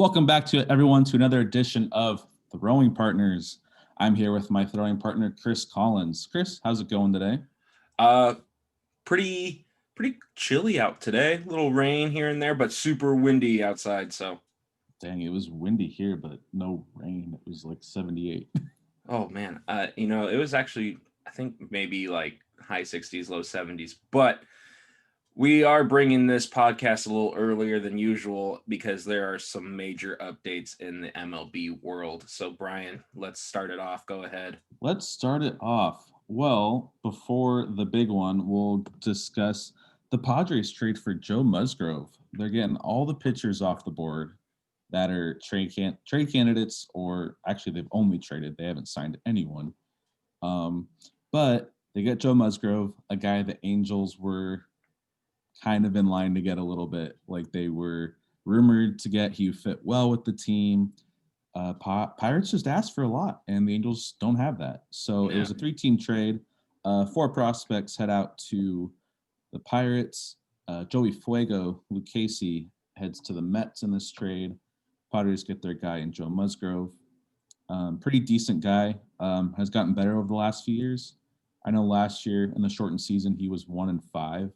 Welcome back to everyone to another edition of Throwing Partners. I'm here with my throwing partner, Chris Collins. Chris, how's it going today? Uh, pretty chilly out today. A little rain here and there, but super windy outside. So, Dang, it was windy here, but no rain. It was like 78. oh man, it was actually I think maybe like high 60s, low 70s. But we are bringing this podcast a little earlier than usual because there are some major updates in the MLB world. So, Brian, let's start it off. Go ahead. Let's start it off. Well, before the big one, we'll discuss the Padres trade for Joe Musgrove. They're getting all the pitchers off the board that are trade candidates, or actually they've only traded. They haven't signed anyone. But they get Joe Musgrove, a guy the Angels were kind of in line to get a little bit. Like they were rumored to get. He fit well with the team. Pirates just asked for a lot, and the Angels don't have that. So it was a 3-team trade. 4 prospects head out to the Pirates. Joey Fuego, Luke Casey heads to the Mets in this trade. Padres get their guy in Joe Musgrove. Pretty decent guy. Has gotten better over the last few years. I know last year in the shortened season he was 1-5,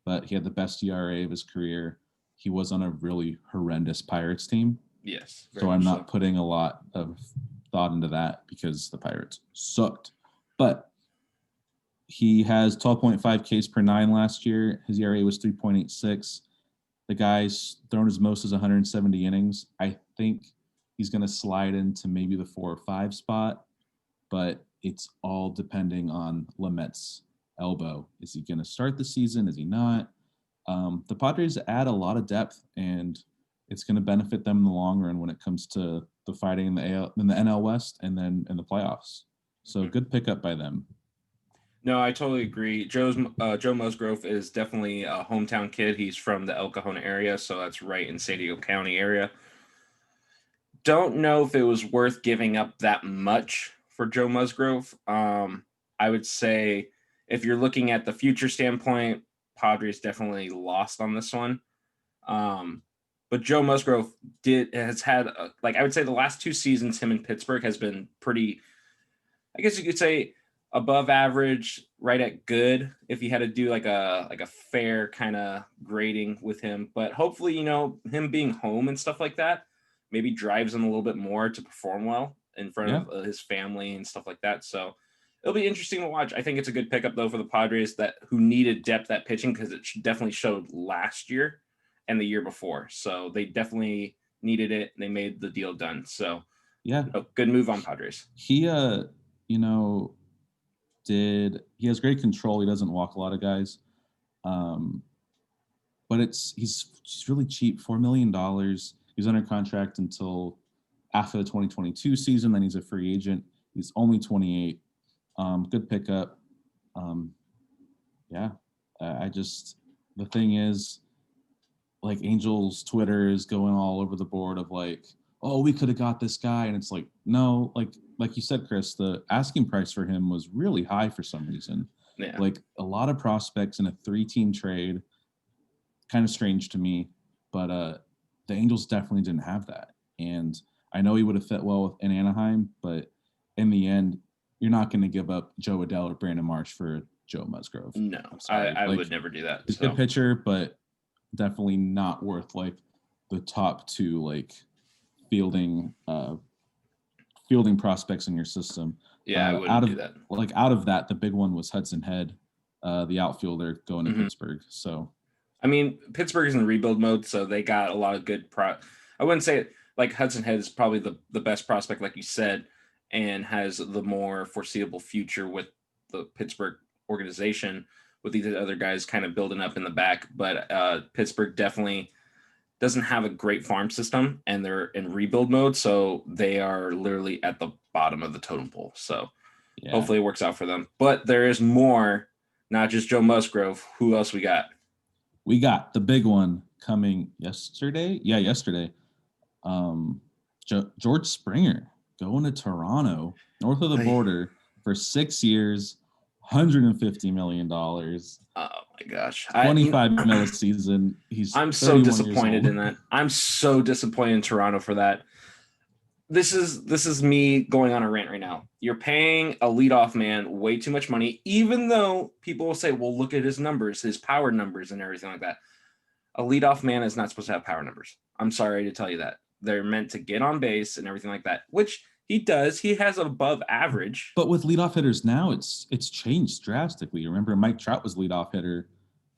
but he had the best ERA of his career. He was on a really horrendous Pirates team. Yes. So I'm not putting a lot of thought into that because the Pirates sucked. But he has 12.5 Ks per 9 last year. His ERA was 3.86. The guy's thrown as most as 170 innings. I think he's going to slide into maybe the 4 or 5 spot, but it's all depending on Lamet's elbow. Is he going to start the season? Is he not? The Padres add a lot of depth, and it's going to benefit them in the long run when it comes to the fighting in the NL West and then in the playoffs. So good pickup by them. No, I totally agree. Joe Musgrove is definitely a hometown kid. He's from the El Cajon area, so that's right in San Diego County area. Don't know if it was worth giving up that much for Joe Musgrove. I would say if you're looking at the future standpoint, Padres definitely lost on this one. But Joe Musgrove has had I would say the last 2 seasons him in Pittsburgh has been pretty, I guess you could say, above average, right at good, if you had to do like a fair kind of grading with him. But hopefully, him being home and stuff like that maybe drives him a little bit more to perform well in front of his family and stuff like that. So it'll be interesting to watch. I think it's a good pickup though for the Padres who needed depth at pitching, because it definitely showed last year and the year before. So they definitely needed it. And they made the deal done. So good move on Padres. He has great control. He doesn't walk a lot of guys. But he's really cheap, $4 million. He's under contract until after the 2022 season. Then he's a free agent. He's only 28. Good pickup. The thing is, like, Angels Twitter is going all over the board of like, oh, we could have got this guy. And it's like, no, like you said, Chris, the asking price for him was really high for some reason. Yeah. Like a lot of prospects in a 3-team trade, kind of strange to me, but the Angels definitely didn't have that. And I know he would have fit well in Anaheim, but in the end, you're not going to give up Joe Adell or Brandon Marsh for Joe Musgrove. No, I would never do that. He's a good pitcher, but definitely not worth like the top 2 like fielding prospects in your system. Yeah, I wouldn't do that. Like out of that, the big one was Hudson Head, the outfielder going to Pittsburgh. So, I mean, Pittsburgh is in rebuild mode, so they got a lot of good I wouldn't say like Hudson Head is probably the best prospect, like you said, and has the more foreseeable future with the Pittsburgh organization, with these other guys kind of building up in the back. But Pittsburgh definitely doesn't have a great farm system, and they're in rebuild mode, so they are literally at the bottom of the totem pole. So hopefully it works out for them. But there is more, not just Joe Musgrove. Who else we got? We got the big one coming yesterday. Yeah, yesterday. George Springer going to Toronto, north of the border, for 6 years, $150 million. Oh my gosh. 25 mil a season. He's I'm so 31 years disappointed old. in that. I'm so disappointed in Toronto for that. This is me going on a rant right now. You're paying a leadoff man way too much money, even though people will say, well, look at his numbers, his power numbers and everything like that. A leadoff man is not supposed to have power numbers. I'm sorry to tell you that. They're meant to get on base and everything like that, which he does. He has above average. But with leadoff hitters now, it's changed drastically. Remember, Mike Trout was leadoff hitter.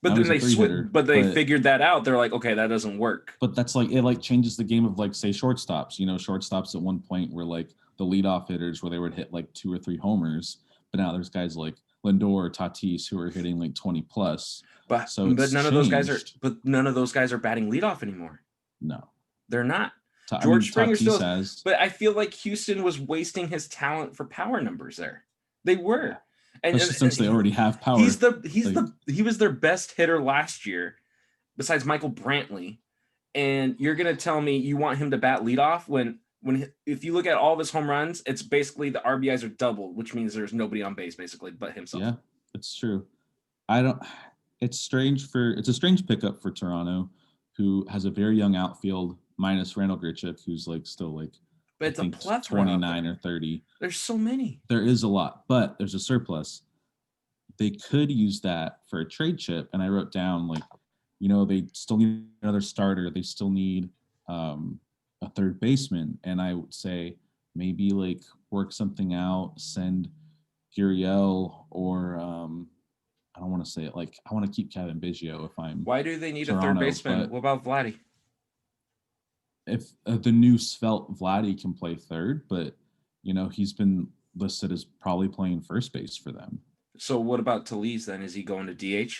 But Now then he's a they three-hitter. but they figured that out. They're like, okay, that doesn't work. But that's like it like changes the game of like say shortstops. Shortstops at one point were like the leadoff hitters where they would hit like 2 or 3 homers. But now there's guys like Lindor, Tatis who are hitting like 20 plus. But so none of those guys are batting leadoff anymore. No, they're not. George Springer still has, but I feel like Houston was wasting his talent for power numbers there. They were. And since they already have power. He was their best hitter last year, besides Michael Brantley. And you're gonna tell me you want him to bat leadoff when if you look at all of his home runs, it's basically the RBIs are doubled, which means there's nobody on base basically but himself. Yeah, it's true. It's a strange pickup for Toronto, who has a very young outfield, minus Randall Grichuk, who's like still like but it's a plethora 29 or 30. There's so many. There is a lot, but there's a surplus. They could use that for a trade chip. And I wrote down like, they still need another starter. They still need a third baseman. And I would say maybe like work something out, send Gurriel or I don't want to say it like I want to keep Kevin Biggio if I'm. Why do they need Toronto, a third baseman? What about Vladdy? If the new svelte Vladdy can play third, but he's been listed as probably playing first base for them. So what about Talise then? Is he going to DH?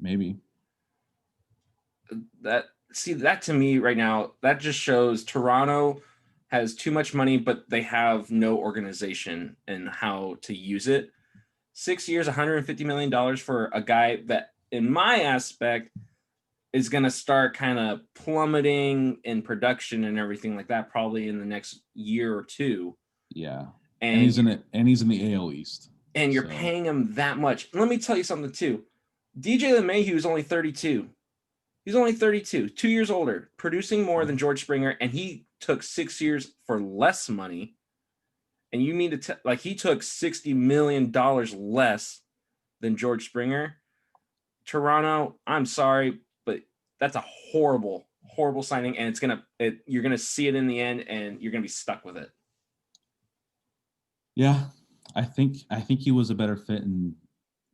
Maybe. That to me right now, that just shows Toronto has too much money, but they have no organization in how to use it. 6 years, $150 million for a guy that, in my aspect, is going to start kind of plummeting in production and everything like that, probably in the next year or two. Yeah, and he's in the AL East, and you're paying him that much. Let me tell you something too. DJ LeMahieu is only 32. He's only 32, 2 years older, producing more than George Springer, and he took 6 years for less money. And you mean to he took $60 million less than George Springer? Toronto, I'm sorry, but that's a horrible, horrible signing, and you're gonna see it in the end, and you're gonna be stuck with it. Yeah, I think he was a better fit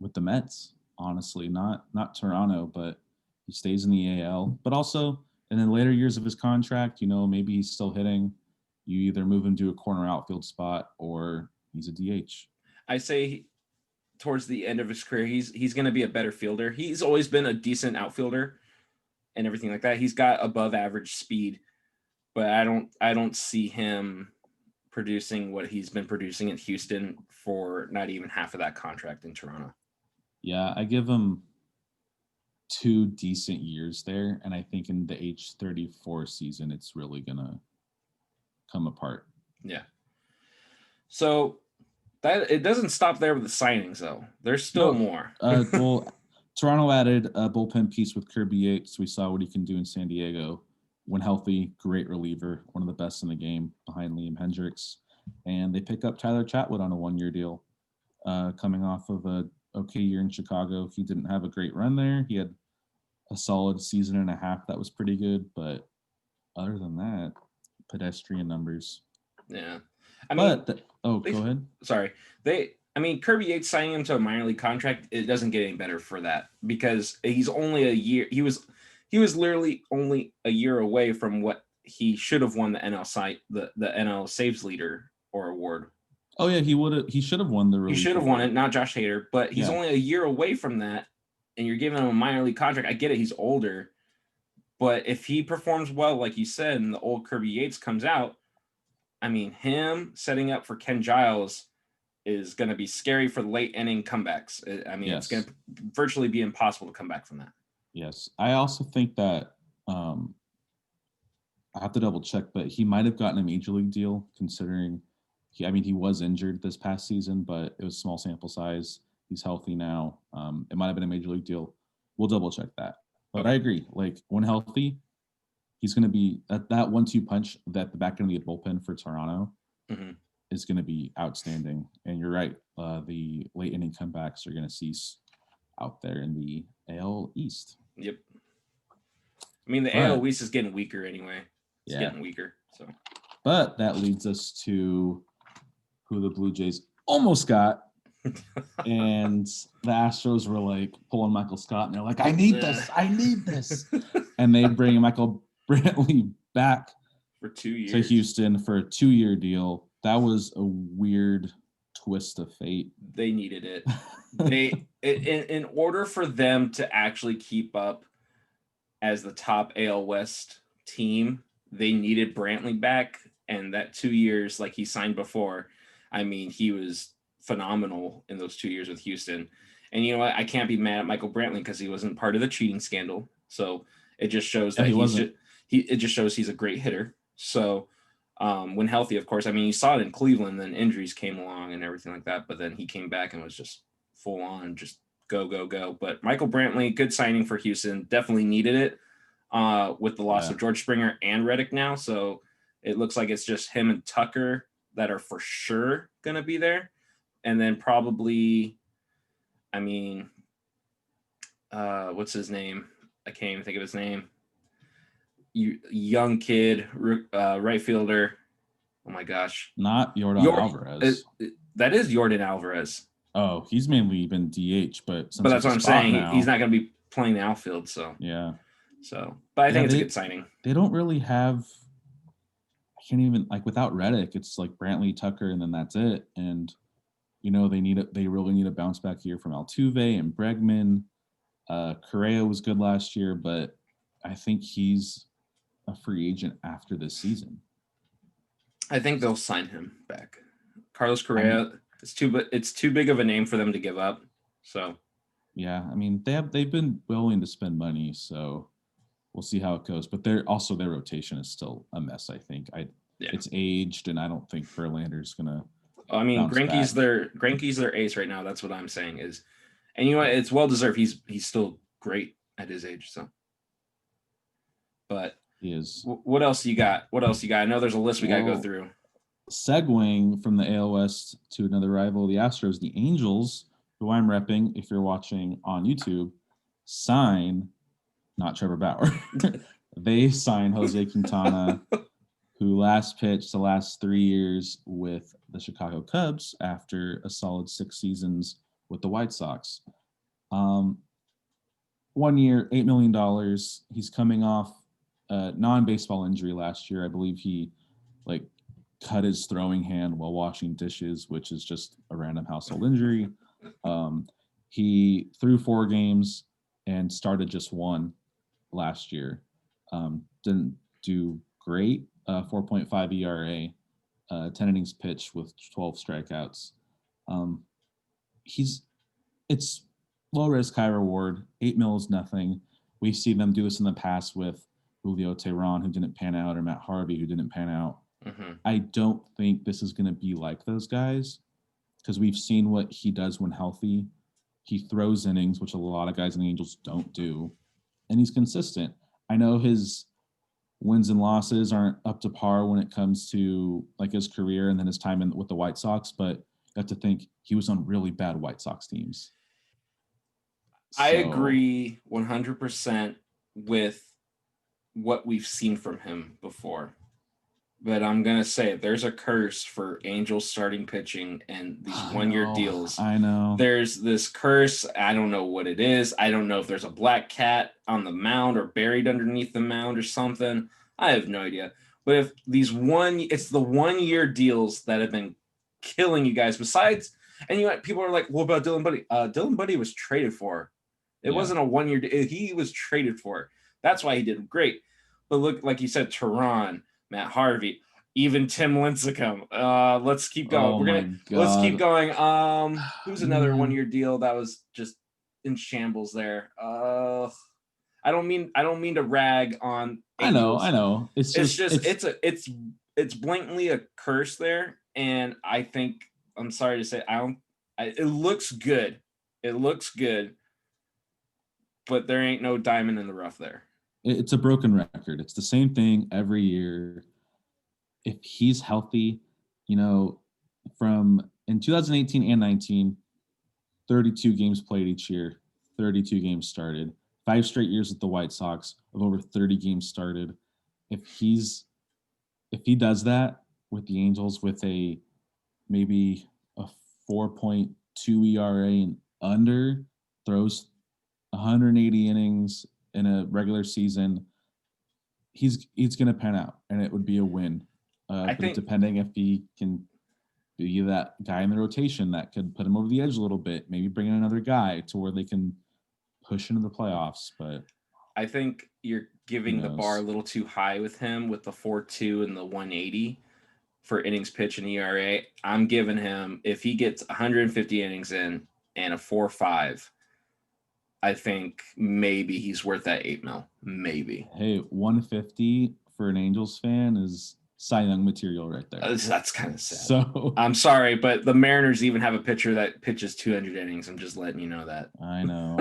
with the Mets, honestly, not Toronto, but he stays in the AL. But also in the later years of his contract, maybe he's still hitting. You either move him to a corner outfield spot or he's a DH. I say towards the end of his career, he's going to be a better fielder. He's always been a decent outfielder and everything like that. He's got above average speed, but I don't see him producing what he's been producing in Houston for not even half of that contract in Toronto. Yeah, I give him 2 decent years there, and I think in the age 34 season, it's really gonna come apart. Yeah. So that it doesn't stop there with the signings, though. There's still more. Well, Toronto added a bullpen piece with Kirby Yates. We saw what he can do in San Diego. When healthy, great reliever, one of the best in the game behind Liam Hendricks. And they pick up Tyler Chatwood on a 1-year deal, coming off of a okay year in Chicago. He didn't have a great run there. He had a solid season and a half that was pretty good, but other than that, pedestrian numbers. Yeah. Go ahead. Sorry. Kirby Yates signing him to a minor league contract, it doesn't get any better for that because he's only a year. He was literally only a year away from what he should have won the NL saves leader or award. Oh yeah, he should have won the. He should have won it, not Josh Hader, but he's only a year away from that, and you're giving him a minor league contract. I get it, he's older, but if he performs well, like you said, and the old Kirby Yates comes out, him setting up for Ken Giles is going to be scary for late inning comebacks. It's going to virtually be impossible to come back from that. Yes. I also think that I have to double check, but he might have gotten a major league deal considering He was injured this past season, but it was small sample size. He's healthy now. It might have been a major league deal. We'll double check that. But I agree. Like when healthy, he's going to be that 1-2 punch that the back end of the bullpen for Toronto is going to be outstanding. And you're right. The late inning comebacks are going to cease out there in the AL East. Yep. I mean, the AL East is getting weaker anyway. It's getting weaker. So, but that leads us to who the Blue Jays almost got. And the Astros were like pulling Michael Scott, and they're like, I need this. And they bring Michael Brantley back for 2 years to Houston for a 2-year deal. That was a weird twist of fate. They needed it. In order for them to actually keep up as the top AL West team, they needed Brantley back. And that 2 years, like he signed before, I mean, he was phenomenal in those 2 years with Houston. And you know what? I can't be mad at Michael Brantley because he wasn't part of the cheating scandal. So it just shows that it just shows he's a great hitter. So when healthy, of course, I mean, you saw it in Cleveland, then injuries came along and everything like that. But then he came back and was just full on, just go. But Michael Brantley, good signing for Houston. Definitely needed it with the loss of George Springer and Reddick now. So it looks like it's just him and Tucker that are for sure going to be there. And then probably, I mean, what's his name? I can't even think of his name. Young kid, right fielder. Oh my gosh. Not Yordan Alvarez. That is Yordan Alvarez. Oh, he's mainly been DH, but that's what I'm saying. He's not going to be playing the outfield. So, yeah. So, but I think it's a good signing. They don't really have, I can't even, like without Reddick, it's like Brantley, Tucker, and then that's it. And, you know, they really need a bounce back here from Altuve and Bregman. Correa was good last year, but I think he's a free agent after this season. I think they'll sign him back. Carlos Correa, it's too big of a name for them to give up. So, yeah, I mean, they've been willing to spend money, so we'll see how it goes. But their rotation is still a mess, I think. It's aged, and I don't think Verlander's gonna. I mean, Greinke's their ace right now. That's what I'm saying is, and you know what? It's well deserved. He's still great at his age. So, but he is. What else you got? I know there's a list we got to go through. Segueing from the AL West to another rival, the Astros, the Angels, who I'm repping. If you're watching on YouTube, sign not Trevor Bauer. They signed Jose Quintana, who last pitched the last 3 years with the Chicago Cubs after a solid 6 seasons with the White Sox. 1 year, $8 million. He's coming off a non-baseball injury last year. I believe he cut his throwing hand while washing dishes, which is just a random household injury. He threw 4 games and started just 1 last year. Didn't do great. 4.5 ERA, 10 innings pitched with 12 strikeouts. It's low risk, high reward. 8 mil is nothing. We've seen them do this in the past with Julio Teheran, who didn't pan out, or Matt Harvey, who didn't pan out. Mm-hmm. I don't think this is going to be like those guys because we've seen what he does when healthy. He throws innings, which a lot of guys in the Angels don't do, and he's consistent. I know his wins and losses aren't up to par when it comes to his career and then his time with the White Sox, but you have to think he was on really bad White Sox teams. I agree 100% with what we've seen from him before. But I'm going to say there's a curse for Angels starting pitching and these 1-year deals. I know. There's this curse. I don't know what it is. I don't know if there's a black cat on the mound or buried underneath the mound or something. I have no idea. But if it's the 1-year deals that have been killing you guys besides, and people are like, what about Dylan Buddy? Dylan Buddy was traded for. It wasn't a 1-year deal. He was traded for. That's why he did great. But look, like you said, Teheran, Matt Harvey, even Tim Lincecum. Let's keep going. Let's keep going. Who's another 1-year deal that was just in shambles there? I don't mean to rag on I Angels. know. It's just It's blatantly a curse there, and I think I'm sorry to say it looks good. It looks good, but there ain't no diamond in the rough there. it's a broken record. It's the same thing every year. If he's healthy, from in 2018 and 19, 32 games played each year, 32 games started, 5 straight years with the White Sox of over 30 games started. If he does that with the Angels with maybe a 4.2 ERA and under, throws 180 innings in a regular season, he's going to pan out, and it would be a win. I think depending if he can be that guy in the rotation that could put him over the edge a little bit, maybe bring in another guy to where they can push into the playoffs. But I think you're giving the bar a little too high with him with the 4.2 and the 180 for innings pitch and ERA. I'm giving him, if he gets 150 innings in and a 4.5, I think maybe he's worth that $8 million. Maybe. Hey, 150 for an Angels fan is Cy Young material right there. That's kind of sad. So I'm sorry, but the Mariners even have a pitcher that pitches 200 innings. I'm just letting you know that. I know.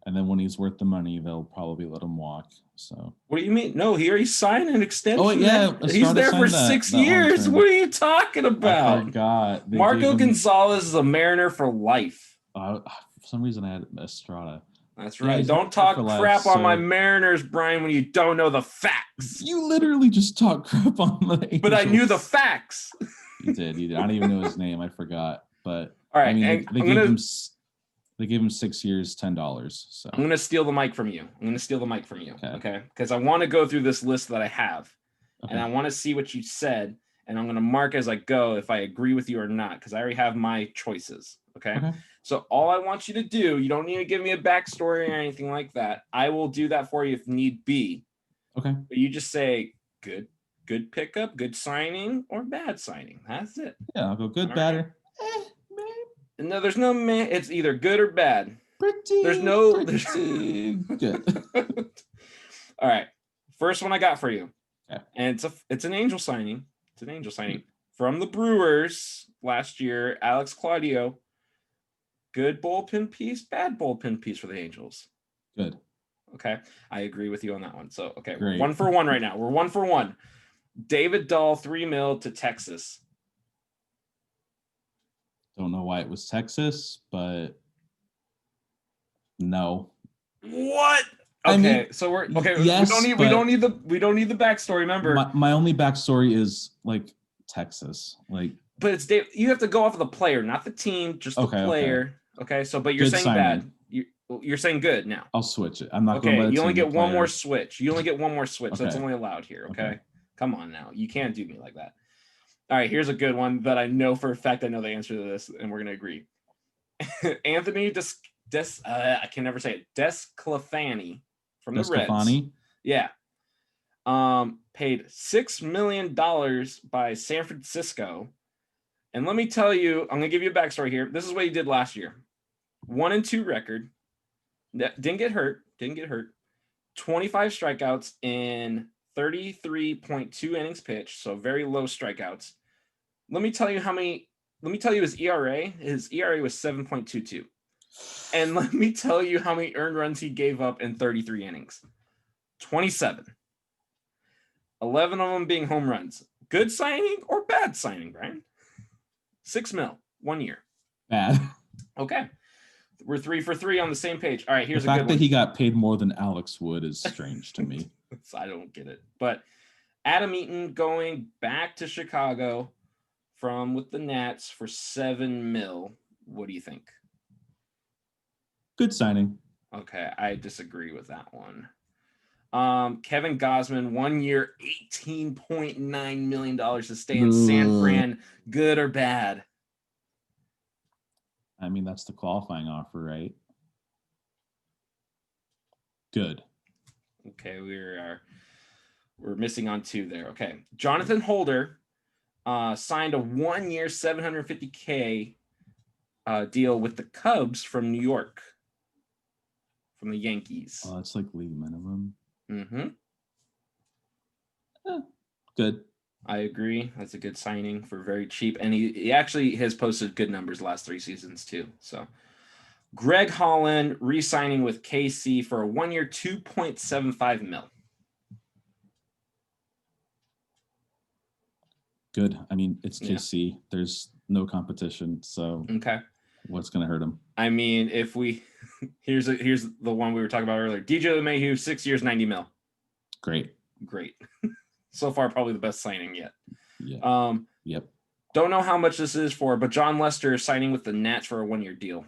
And then when he's worth the money, they'll probably let him walk. So what do you mean? No, he already signed an extension. Oh yeah, he's there for 6 years. What are you talking about? I forgot. Marco Gonzalez is a Mariner for life. For some reason, I had Estrada. That's right. Yeah, don't talk crap on my Mariners, Brian, when you don't know the facts. You literally just talk crap on the Angels. But I knew the facts. You did. I don't even know his name. I forgot. But all right, I mean, they gave him 6 years, $10. So I'm gonna steal the mic from you. Okay? Because I want to go through this list that I have, and I want to see what you said, and I'm gonna mark as I go if I agree with you or not, because I already have my choices. Okay. So all I want you to do, you don't need to give me a backstory or anything like that. I will do that for you if need be. Okay. But you just say good pickup, good signing, or bad signing. That's it. Yeah, I'll go good, bad, no, there's no man. It's either good or bad. There's good. All right. First one I got for you. Okay. And it's an Angel signing. It's an Angel signing from the Brewers last year. Alex Claudio. Good bullpen piece, bad bullpen piece for the Angels. Good. Okay. I agree with you on that one. So, okay. Great. We're 1 for 1 right now. We're 1 for 1. David Dahl, $3 million to Texas. Don't know why it was Texas, but no. What? Okay, I mean, so we're okay. Yes, we don't need the backstory. Remember, my only backstory is like Texas, like. But it's Dave. You have to go off of the player, not the team, just the player. Okay, so but you're saying bad. You're saying good now. I'll switch it. I'm not going by the you only team, get one more switch. You only get one more switch. Okay. That's only allowed here. Okay? Come on now. You can't do me like that. All right, here's a good one that I know for a fact I know the answer to this, and we're gonna agree. Anthony I can never say it. Desclafani from the Reds. Yeah. Paid $6 million by San Francisco. And let me tell you, I'm gonna give you a backstory here. This is what he did last year. 1-2 record. Didn't get hurt. 25 strikeouts in 33.2 innings pitched, so very low strikeouts. Let me tell you his ERA. His ERA was 7.22. And let me tell you how many earned runs he gave up in 33 innings. 27. 11 of them being home runs. Good signing or bad signing, Brian? $6 million, 1 year. Bad. Okay. We're 3 for 3 on the same page. All right, here's the fact that he got paid more than Alex Wood is strange to me. I don't get it. But Adam Eaton going back to Chicago with the Nats for $7 million. What do you think? Good signing. Okay, I disagree with that one. Kevin Gausman, 1 year, $18.9 million to stay in San Fran. Good or bad? I mean, that's the qualifying offer, right? Good. Okay, we're missing on 2 there. Okay, Jonathan Holder signed a 1 year, $750K deal with the Cubs from New York. from the Yankees. Oh, it's like league minimum. Mm-hmm. Good. I agree. That's a good signing for very cheap. And he actually has posted good numbers the last 3 seasons too. So Greg Holland re-signing with KC for a 1-year, $2.75 million. Good. I mean, it's KC. Yeah. There's no competition. So okay. What's going to hurt him? I mean, if we here's the one we were talking about earlier. DJ LeMahieu, 6 years, $90 million. Great. So far, probably the best signing yet. Yeah. Yep. Don't know how much this is for, but John Lester is signing with the Nats for a 1-year deal.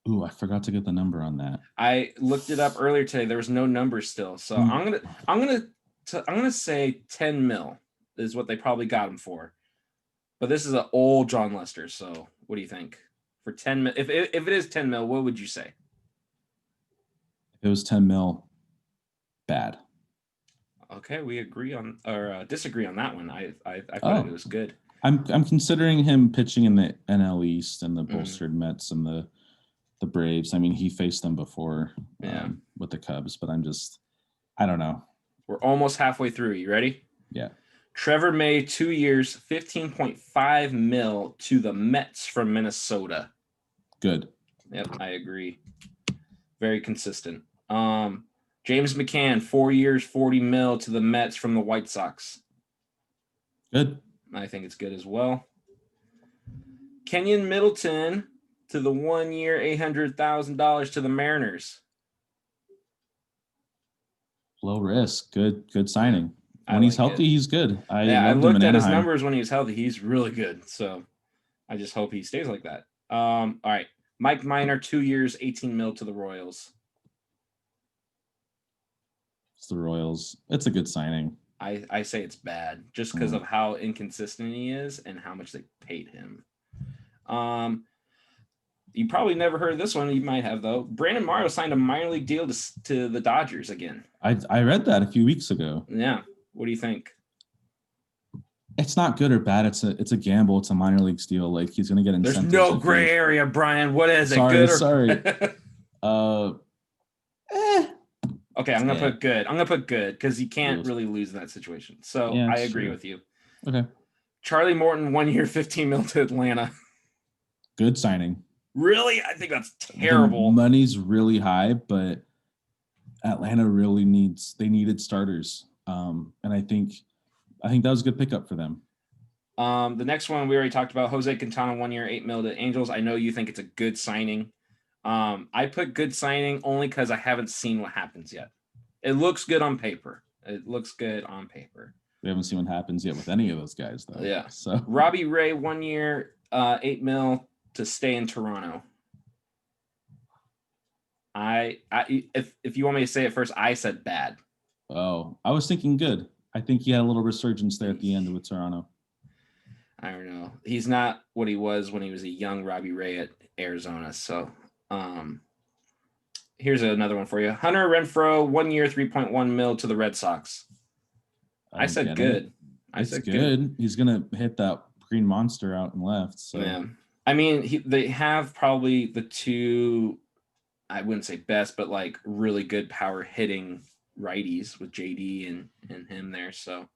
Ooh, I forgot to get the number on that. I looked it up earlier today. There was no number still, so I'm gonna say 10 mil is what they probably got him for. But this is an old John Lester, so what do you think for 10 mil? If it is 10 mil, what would you say? If it was 10 mil, bad. Okay, we agree on or disagree on that one. I thought it was good. I'm considering him pitching in the NL East and the bolstered Mets and the Braves. I mean, he faced them before with the Cubs, but I don't know. We're almost halfway through. You ready? Yeah. Trevor May, 2 years, $15.5 million to the Mets from Minnesota. Good. Yep, I agree. Very consistent. James McCann, 4 years, $40 million to the Mets from the White Sox. Good. I think it's good as well. Kenyon Middleton to the 1 year, $800,000 to the Mariners. Low risk. Good signing. When he's healthy, he's good. I looked at his numbers when he was healthy. He's really good. So I just hope he stays like that. All right. Mike Minor, 2 years, $18 million to the Royals. It's the Royals. It's a good signing. I say it's bad just because of how inconsistent he is and how much they paid him. You probably never heard of this one. You might have, though. Brandon Morrow signed a minor league deal to the Dodgers again. I read that a few weeks ago. Yeah. What do you think? It's not good or bad. It's a gamble. It's a minor leagues deal. Like, he's going to get incentives. There's no gray area, Brian. What is it? Sorry. Okay, I'm going to put good. I'm going to put good because you can't really lose in that situation. So I agree with you. Okay. Charlie Morton, 1 year, $15 million to Atlanta. Good signing. Really? I think that's terrible. The money's really high, but Atlanta really needed starters. And I think that was a good pickup for them. The next one we already talked about, Jose Quintana, 1 year, $8 million to Angels. I know you think it's a good signing. I put good signing only because I haven't seen what happens yet. It looks good on paper. We haven't seen what happens yet with any of those guys, though. Yeah. So Robbie Ray, 1 year, $8 million to stay in Toronto. If you want me to say it first, I said bad. Oh, I was thinking good. I think he had a little resurgence there at the end with Toronto. I don't know. He's not what he was when he was a young Robbie Ray at Arizona. So here's another one for you. Hunter Renfro, 1 year, $3.1 million to the Red Sox. I said good. I said good. He's gonna hit that green monster out and left. So yeah. I mean, they have probably the two, I wouldn't say best, but like really good power hitting righties with JD and him there. So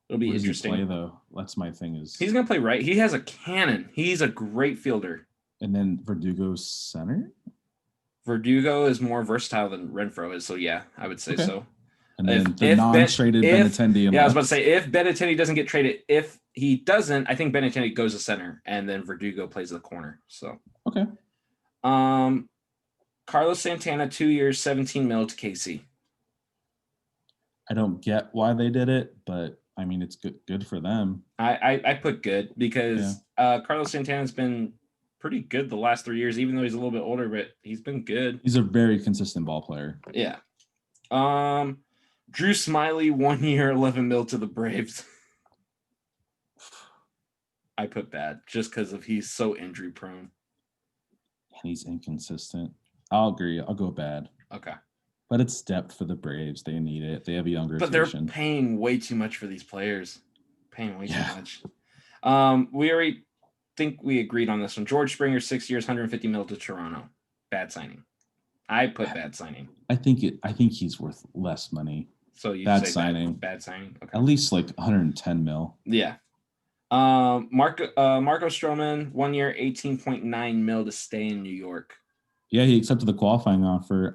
it'll be interesting. Does he play, though? That's my thing. He's gonna play right. He has a cannon. He's a great fielder. And then Verdugo's center. Verdugo is more versatile than Renfro is. So yeah, I would say so. And then the non-traded Benintendi. Yeah, I was about to say, if Benintendi doesn't get traded, if he doesn't, I think Benintendi goes to center, and then Verdugo plays the corner. So okay. Carlos Santana, 2 years, $17 million to KC. I don't get why they did it, but I mean, it's good for them. I put good because Carlos Santana's been pretty good the last 3 years, even though he's a little bit older, but he's been good. He's a very consistent ball player. Yeah. Drew Smiley, 1 year, $11 million to the Braves. I put bad just because he's so injury prone. And he's inconsistent. I'll agree. I'll go bad. Okay. But it's depth for the Braves. They need it. They have a younger rotation. But they're paying way too much for these players. Too much. We already think we agreed on this one. George Springer, 6 years, $150 million to Toronto. Bad signing. I put bad signing. I think he's worth less money. So you Bad say signing. bad signing. Okay. At least like 110 mil. Yeah. Marco Stroman, 1 year, 18.9 mil to stay in New York. Yeah, he accepted the qualifying offer.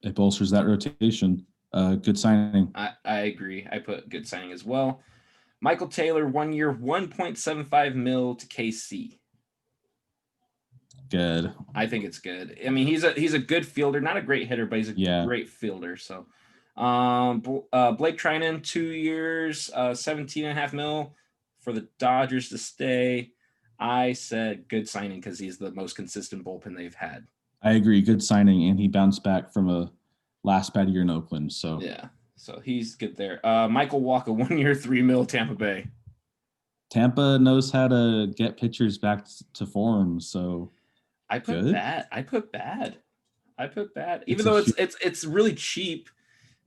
It bolsters that rotation. Good signing. I agree. I put good signing as well. Michael Taylor, 1 year, 1.75 mil to KC. Good. I think it's good. I mean, he's a good fielder, not a great hitter, but he's a great fielder. So, Blake Trynan, 2 years, 17.5 mil for the Dodgers to stay. I said good signing because he's the most consistent bullpen they've had. I agree. Good signing, and he bounced back from a last bad year in Oakland. So yeah, so he's good there. Michael Walker, 1 year, 3 mil, Tampa Bay. Tampa knows how to get pitchers back to form. So I put good. bad. I put bad. Even though it's really cheap,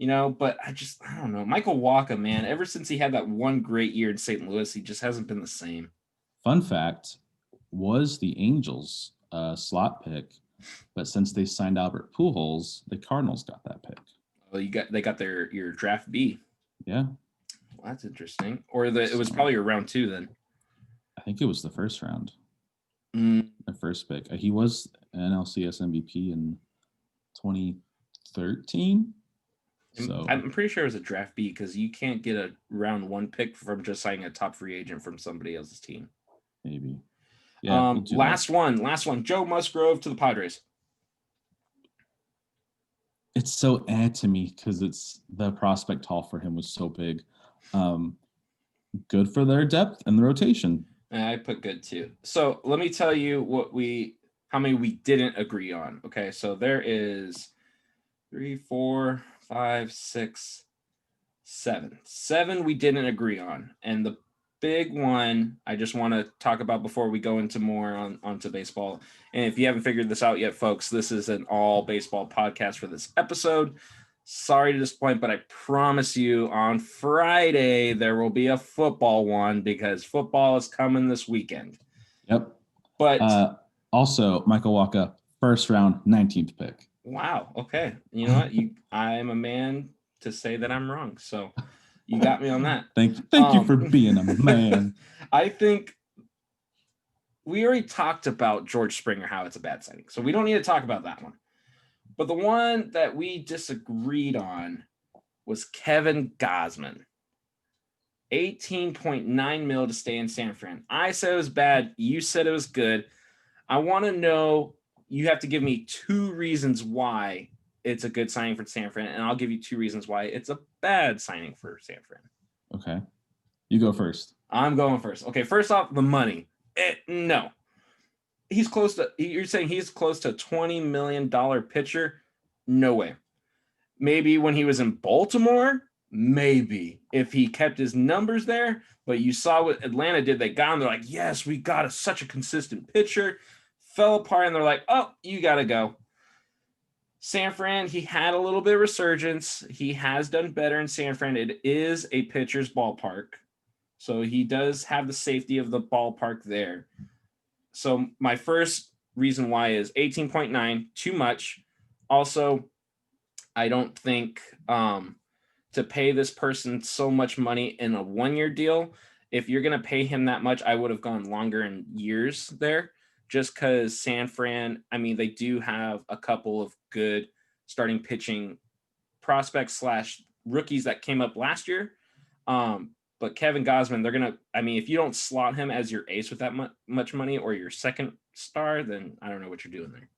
but I don't know. Michael Walker, man, ever since he had that one great year in St. Louis, he just hasn't been the same. Fun fact, was the Angels slot pick, but since they signed Albert Pujols, the Cardinals got that pick. Well, they got your draft B. Yeah. Well, that's interesting. Or it was probably your round 2 then. I think it was the first round. The first pick. He was an LCS MVP in 2013. So I'm pretty sure it was a draft B because you can't get a round 1 pick from just signing a top free agent from somebody else's team. Maybe. Yeah. Last one. Joe Musgrove to the Padres. It's so to me because it's the prospect haul for him was so big. Good for their depth and the rotation. I put good too. So let me tell you how many we didn't agree on. Okay, so there is 3, 4, 5, 6, 7. 7 we didn't agree on, and the big one I just want to talk about before we go into more onto baseball. And if you haven't figured this out yet, folks, this is an all baseball podcast for this episode. Sorry to disappoint, but I promise you on Friday there will be a football one because football is coming this weekend. Yep. But also, Michael Walker, first round, 19th pick. Wow. Okay. You know what? I'm a man to say that I'm wrong. So you got me on that. Thank you for being a man. I think we already talked about George Springer, how it's a bad signing. So we don't need to talk about that one. But the one that we disagreed on was Kevin Gausman. 18.9 mil to stay in San Fran. I said it was bad. You said it was good. I want to know, you have to give me 2 reasons why it's a good signing for San Fran, and I'll give you 2 reasons why it's a bad signing for San Fran. Okay. You go first. I'm going first. Okay, first off, the money. No. You're saying he's close to a $20 million pitcher? No way. Maybe when he was in Baltimore? Maybe. If he kept his numbers there, but you saw what Atlanta did. They got him. They're like, yes, we got such a consistent pitcher. Fell apart, and they're like, oh, you got to go. San Fran, he had a little bit of resurgence. He has done better in San Fran. It is a pitcher's ballpark. So he does have the safety of the ballpark there. So my first reason why is 18.9, too much. Also, I don't think to pay this person so much money in a 1-year deal, if you're going to pay him that much, I would have gone longer in years there, just because San Fran, I mean, they do have a couple of good starting pitching prospects / rookies that came up last year. But Kevin Gausman, if you don't slot him as your ace with that much money or your second star, then I don't know what you're doing there.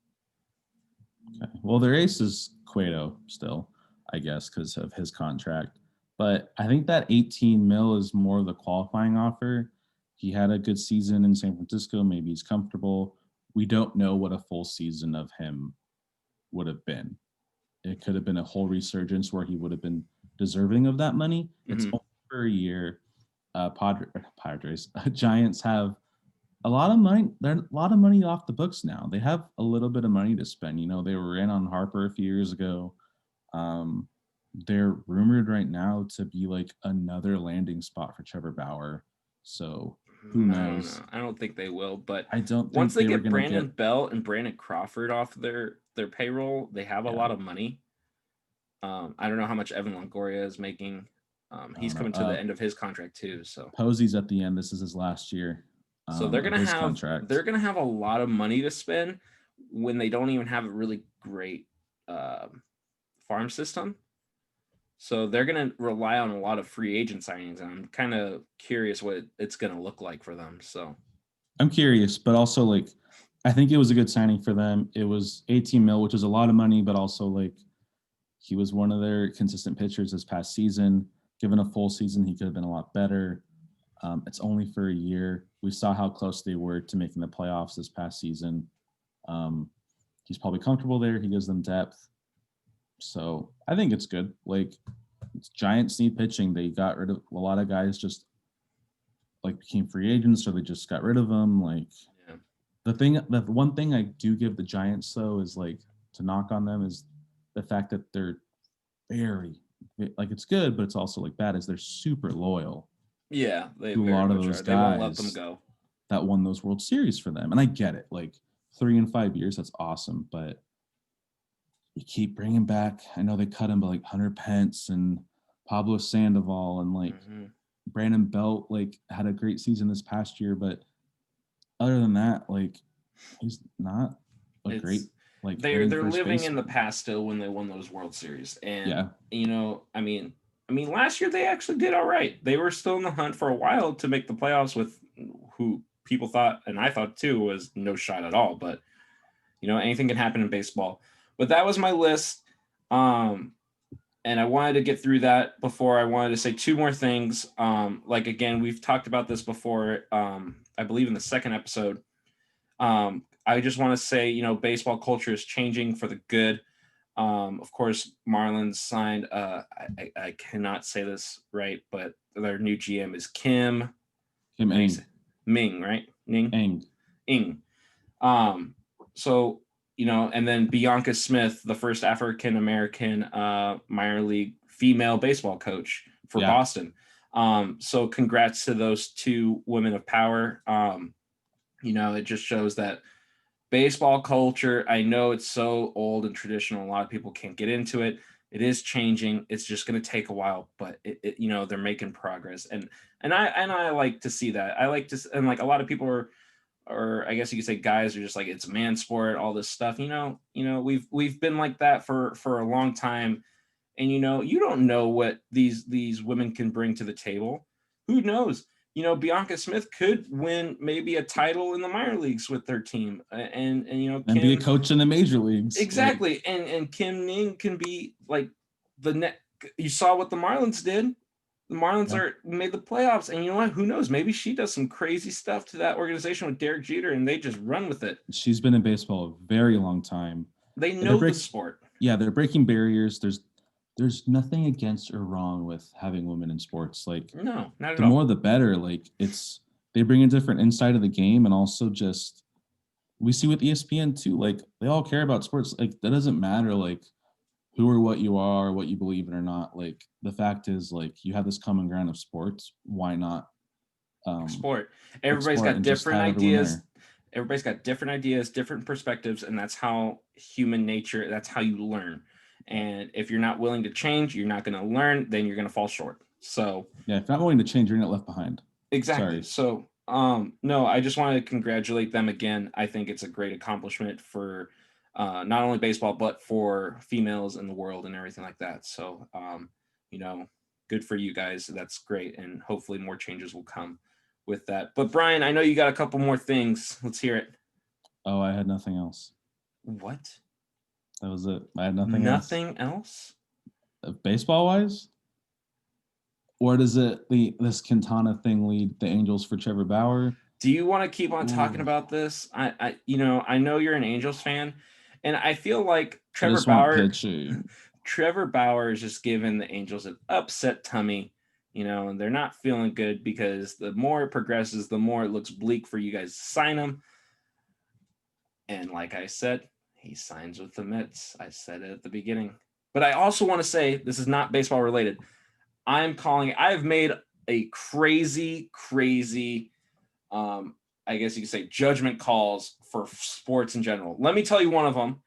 Okay. Well, their ace is Cueto still, I guess, because of his contract. But I think that 18 mil is more of the qualifying offer. He had a good season in San Francisco. Maybe he's comfortable. We don't know what a full season of him would have been. It could have been a whole resurgence where he would have been deserving of that money. It's only for a year. Padres, Giants have a lot of money. They're a lot of money off the books now. They have a little bit of money to spend. They were in on Harper a few years ago. They're rumored right now to be like another landing spot for Trevor Bauer. So Who I don't knows? know. I don't think they will. But I don't once think they they were get gonna Brandon get. Belt and Brandon Crawford off their payroll, they have a Yeah, lot of money. I don't know how much Evan Longoria is making. I He's don't know. coming to the end of his contract too, Posey's at the end. This is his last year so they're of gonna his have contract. they're gonna have a lot of money to spend when they don't even have a really great farm system. So they're gonna rely on a lot of free agent signings, and I'm kind of curious what it's gonna look like for them. So I'm curious, but also like I think it was a good signing for them. It was 18 mil, which is a lot of money, but also like he was one of their consistent pitchers this past season. Given a full season, he could have been a lot better. It's only for a year. We saw how close they were to making the playoffs this past season. Um, he's probably comfortable there. He gives them depth. So I think it's good. Like Giants need pitching. They got rid of a lot of guys just like became free agents or they just got rid of them. Like yeah, the one thing I do give the Giants though is like to knock on them is the fact that they're very like it's good, but it's also like bad is they're super loyal yeah, they to a very lot of much those are. They won't let them guys go. that won those World Series for them. And I get it. Like 3 and 5 years, that's awesome. But you keep bringing back, I know they cut him, but like Hunter Pence and Pablo Sandoval and like Mm-hmm. Brandon Belt, like had a great season this past year. But other than that, like he's not a It's great like they're hitting they're first living in the baseman. past still when they won those World Series, and Yeah. I mean, last year they actually did all right. They were still in the hunt for a while to make the playoffs with who people thought, and I thought too, was no shot at all. But anything can happen in baseball. But that was my list. Um, and I wanted to get through that before I wanted to say two more things. Like again, we've talked about this before. I believe in the second episode. I just want to say, baseball culture is changing for the good. Of course, Marlins signed. I cannot say this right, but their new GM is Kim. Kim How do you say Eng. Ming? Right, Ning, Eng. Ing. So and then Bianca Smith, the first African American minor league female baseball coach for Yeah. Boston. So congrats to those two women of power. It just shows that baseball culture, I know it's so old and traditional, a lot of people can't get into it. It is changing. It's just going to take a while, but they're making progress, and I like to see that. I like to, and like a lot of people are, or I guess you could say guys are just like it's man sport, all this stuff. We've been like that for a long time, and you don't know what these women can bring to the table. Who knows? Bianca Smith could win maybe a title in the minor leagues with their team, and And be a Kim, coach in the major leagues. Like exactly, and Kim Ning can be like the net. You saw what the Marlins did. The Marlins yeah. are made the playoffs, and you know what? Who knows? Maybe she does some crazy stuff to that organization with Derek Jeter, and they just run with it. She's been in baseball a very long time. They And they're know the break sport. yeah, they're breaking barriers. There's nothing against or wrong with having women in sports. Like No, not at the all. more the better. Like it's they bring a different insight of the game and also just we see with ESPN too, like they all care about sports. Like that doesn't matter like who or what you are, what you believe in or not. Like the fact is like you have this common ground of sports. Why not um Sport. Everybody's explore it got and just different have everyone ideas. there? Everybody's got different ideas, different perspectives, and that's how human nature, that's how you learn. And if you're not willing to change, you're not going to learn, then you're going to fall short. So, Yeah, if not willing to change, you're not left behind. exactly. Sorry. So, no, I just want to congratulate them again. I think it's a great accomplishment for not only baseball, but for females in the world and everything like that. So, you know, good for you guys. That's great. And hopefully more changes will come with that. But Brian, I know you got a couple more things. Let's hear it. Oh, I had nothing else. What? That was it. I had nothing else. Nothing else? Baseball wise? Or does it this Quintana thing lead the Angels for Trevor Bauer? Do you want to keep on talking Ooh, about this? I know you're an Angels fan, and I feel like I Trevor just want Bauer, pitching. Trevor Bauer is just giving the Angels an upset tummy, and they're not feeling good because the more it progresses, the more it looks bleak for you guys to sign him. And like I said, he signs with the Mets. I said it at the beginning. But I also want to say this is not baseball related. I've made a crazy I guess you could say judgment calls for sports in general. Let me tell you one of them.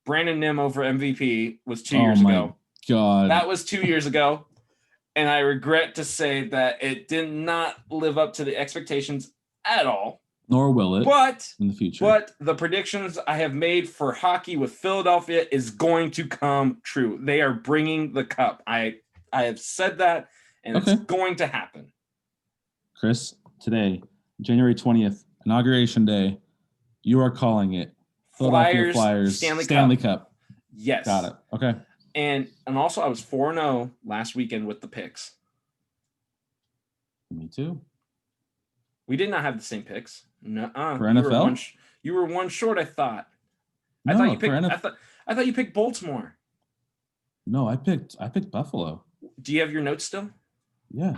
Brandon Nimmo for MVP was 2 years ago. God. That was 2 years ago. And I regret to say that it did not live up to the expectations at all. Nor will it in the future. But the predictions I have made for hockey with Philadelphia is going to come true. They are bringing the cup. I have said that, and it's going to happen. Chris, today, January 20th, Inauguration Day, you are calling it Flyers Stanley Cup. Yes. Got it. Okay. And also I was 4-0 last weekend with the picks. Me too. We did not have the same picks. For NFL? You were one short, I thought. No, I thought you picked Baltimore. No, I picked Buffalo. Do you have your notes still? Yeah.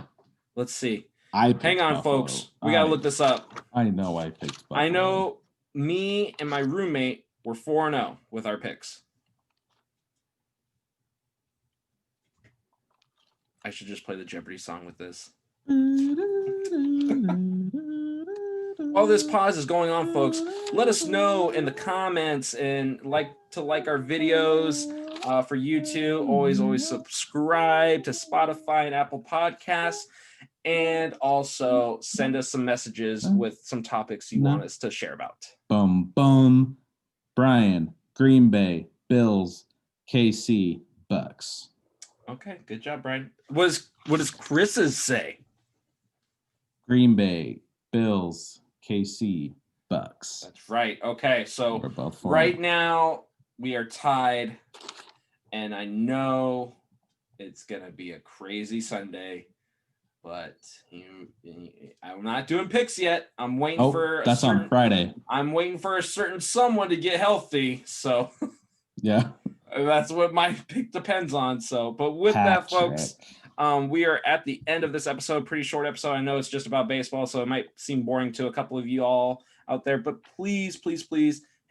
Let's see. Hang on, Buffalo. Folks. We got to look this up. I know I picked Buffalo. I know me and my roommate were 4-0 with our picks. I should just play the Jeopardy song with this. While this pause is going on, folks, let us know in the comments and like our videos for YouTube. Always subscribe to Spotify and Apple Podcasts. And also send us some messages with some topics you want us to share about. Boom. Brian, Green Bay, Bills, KC, Bucks. Okay, good job, Brian. What does Chris's say? Green Bay, Bills, KC, Bucks. That's right. Okay, so right now we are tied, and I know it's gonna be a crazy Sunday, but I'm not doing picks yet. I'm waiting for on Friday. I'm waiting for a certain someone to get healthy. So yeah. That's what my pick depends on. So, but with that, folks, we are at the end of this episode. Pretty short episode. I know it's just about baseball, so it might seem boring to a couple of you all out there. But please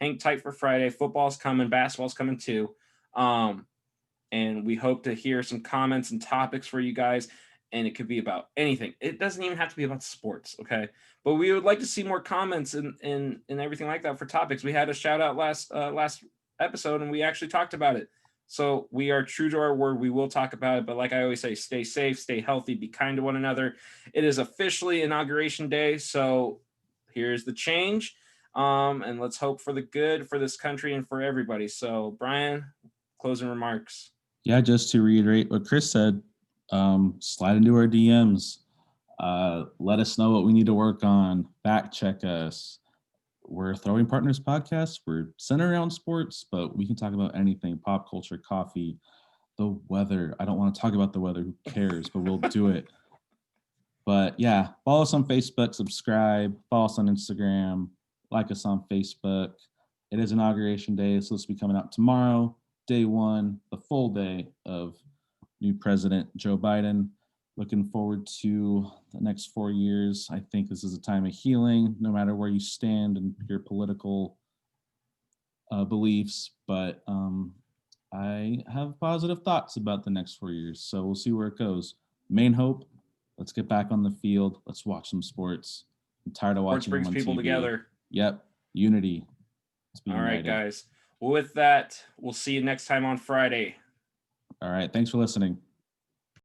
hang tight for Friday. Football's coming. Basketball's coming too. And we hope to hear some comments and topics for you guys. And it could be about anything. It doesn't even have to be about sports, okay? But we would like to see more comments and everything like that for topics. We had a shout out last episode, and we actually talked about it. So we are true to our word. We will talk about it, but like I always say, stay safe, stay healthy, be kind to one another. It is officially Inauguration Day, so here's the change, and let's hope for the good for this country and for everybody. So Brian, closing remarks. Yeah, just to reiterate what Chris said, slide into our DMs, let us know what we need to work on, fact check us. We're Throwing Partners Podcast. We're centered around sports, but we can talk about anything: pop culture, coffee, the weather. I don't want to talk about the weather. Who cares? But we'll do it. But yeah, follow us on Facebook, subscribe, follow us on Instagram, like us on Facebook. It is Inauguration Day, so this will be coming out tomorrow, day one, the full day of new President Joe Biden. Looking forward to the next 4 years. I think this is a time of healing, no matter where you stand and your political beliefs. But I have positive thoughts about the next 4 years. So we'll see where it goes. Main hope, let's get back on the field. Let's watch some sports. I'm tired of watching sports brings people TV. together. Yep. Unity. All right, guys. Well, with that, we'll see you next time on Friday. All right. Thanks for listening.